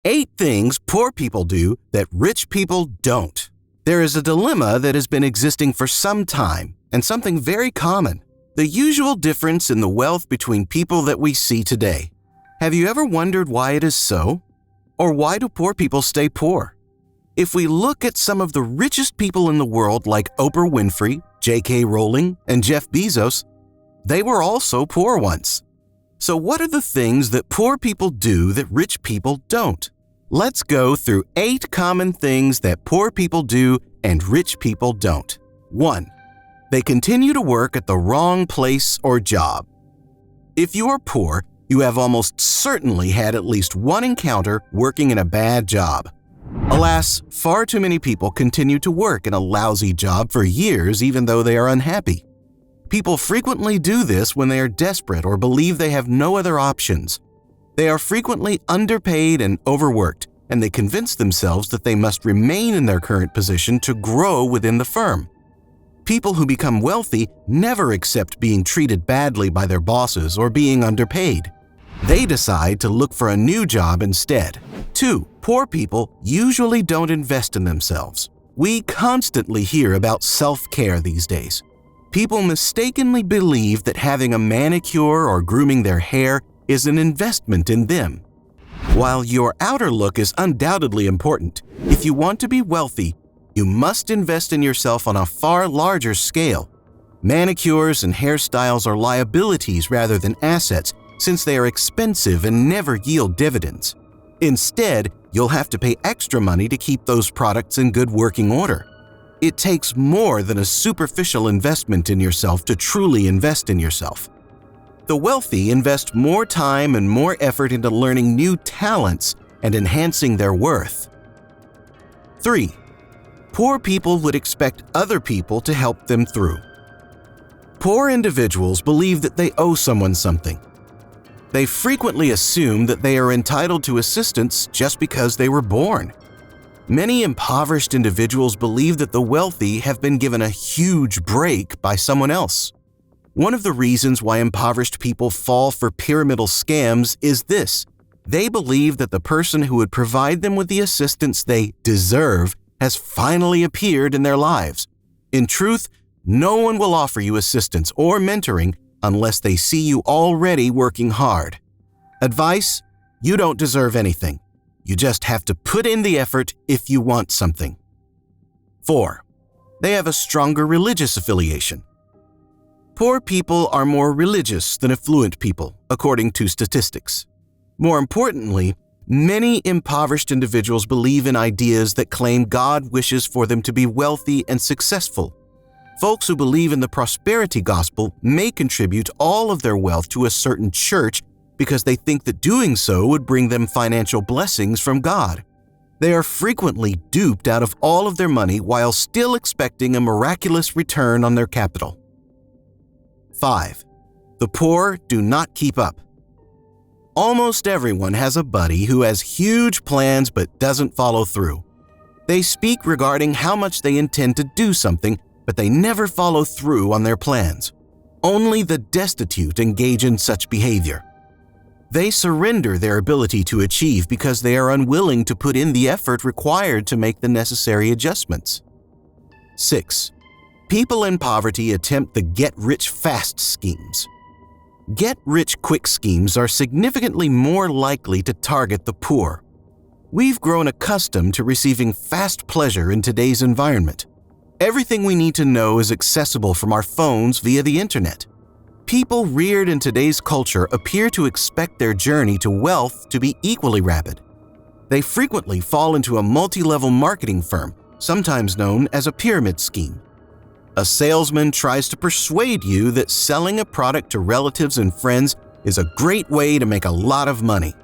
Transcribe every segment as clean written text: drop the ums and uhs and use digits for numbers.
8 things poor people do that rich people don't. There is a dilemma that has been existing for some time, and something very common: the usual difference in the wealth between people that we see today. Have you ever wondered why it is so? Or why do poor people stay poor? If we look at some of the richest people in the world like Oprah Winfrey, J.K. Rowling, and Jeff Bezos, they were also poor once. So what are the things that poor people do that rich people don't? Let's go through 8 common things that poor people do and rich people don't. 1. They continue to work at the wrong place or job. If you are poor, you have almost certainly had at least one encounter working in a bad job. Alas, far too many people continue to work in a lousy job for years even though they are unhappy. People frequently do this when they are desperate or believe they have no other options. They are frequently underpaid and overworked, and they convince themselves that they must remain in their current position to grow within the firm. People who become wealthy never accept being treated badly by their bosses or being underpaid. They decide to look for a new job instead. 2. Poor people usually don't invest in themselves. We constantly hear about self-care these days. People mistakenly believe that having a manicure or grooming their hair is an investment in them. While your outer look is undoubtedly important, if you want to be wealthy, you must invest in yourself on a far larger scale. Manicures and hairstyles are liabilities rather than assets, since they are expensive and never yield dividends. Instead, you'll have to pay extra money to keep those products in good working order. It takes more than a superficial investment in yourself to truly invest in yourself. The wealthy invest more time and more effort into learning new talents and enhancing their worth. 3. Poor people would expect other people to help them through. Poor individuals believe that they owe someone something. They frequently assume that they are entitled to assistance just because they were born. Many impoverished individuals believe that the wealthy have been given a huge break by someone else. One of the reasons why impoverished people fall for pyramidal scams is this: they believe that the person who would provide them with the assistance they deserve has finally appeared in their lives. In truth, no one will offer you assistance or mentoring unless they see you already working hard. Advice: you don't deserve anything. You just have to put in the effort if you want something. 4. They have a stronger religious affiliation. Poor people are more religious than affluent people, according to statistics. More importantly, many impoverished individuals believe in ideas that claim God wishes for them to be wealthy and successful. Folks who believe in the prosperity gospel may contribute all of their wealth to a certain church because they think that doing so would bring them financial blessings from God. They are frequently duped out of all of their money while still expecting a miraculous return on their capital. 5. The poor do not keep up. Almost everyone has a buddy who has huge plans but doesn't follow through. They speak regarding how much they intend to do something, but they never follow through on their plans. Only the destitute engage in such behavior. They surrender their ability to achieve because they are unwilling to put in the effort required to make the necessary adjustments. 6. People in poverty attempt the get-rich-fast schemes. Get-rich-quick schemes are significantly more likely to target the poor. We've grown accustomed to receiving fast pleasure in today's environment. Everything we need to know is accessible from our phones via the internet. People reared in today's culture appear to expect their journey to wealth to be equally rapid. They frequently fall into a multi-level marketing firm, sometimes known as a pyramid scheme. A salesman tries to persuade you that selling a product to relatives and friends is a great way to make a lot of money.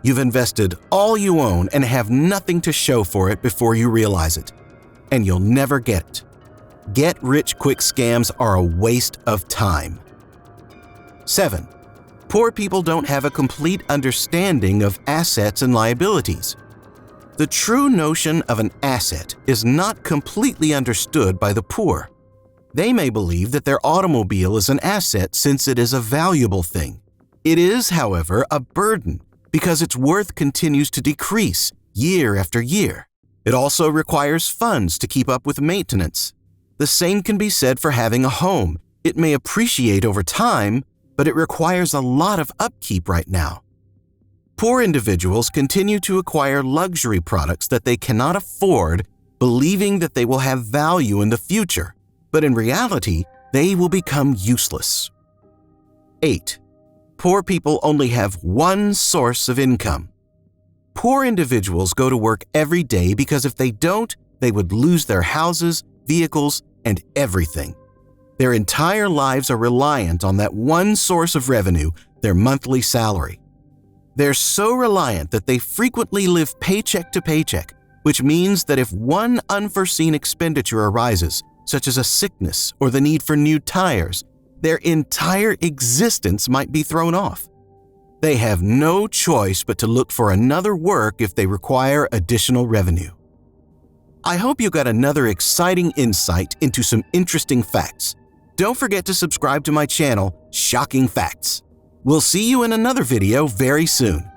You've invested all you own and have nothing to show for it before you realize it, and you'll never get it. Get-rich-quick scams are a waste of time. 7. Poor people don't have a complete understanding of assets and liabilities. The true notion of an asset is not completely understood by the poor. They may believe that their automobile is an asset since it is a valuable thing. It is, however, a burden because its worth continues to decrease year after year. It also requires funds to keep up with maintenance. The same can be said for having a home. It may appreciate over time, but it requires a lot of upkeep right now. Poor individuals continue to acquire luxury products that they cannot afford, believing that they will have value in the future, but in reality, they will become useless. 8. Poor people only have one source of income. Poor individuals go to work every day because if they don't, they would lose their houses, vehicles, and everything. Their entire lives are reliant on that one source of revenue, their monthly salary. They're so reliant that they frequently live paycheck to paycheck, which means that if one unforeseen expenditure arises, such as a sickness or the need for new tires, their entire existence might be thrown off. They have no choice but to look for another work if they require additional revenue. I hope you got another exciting insight into some interesting facts. Don't forget to subscribe to my channel, Shocking Facts. We'll see you in another video very soon.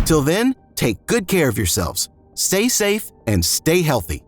Till then, take good care of yourselves, stay safe, and stay healthy.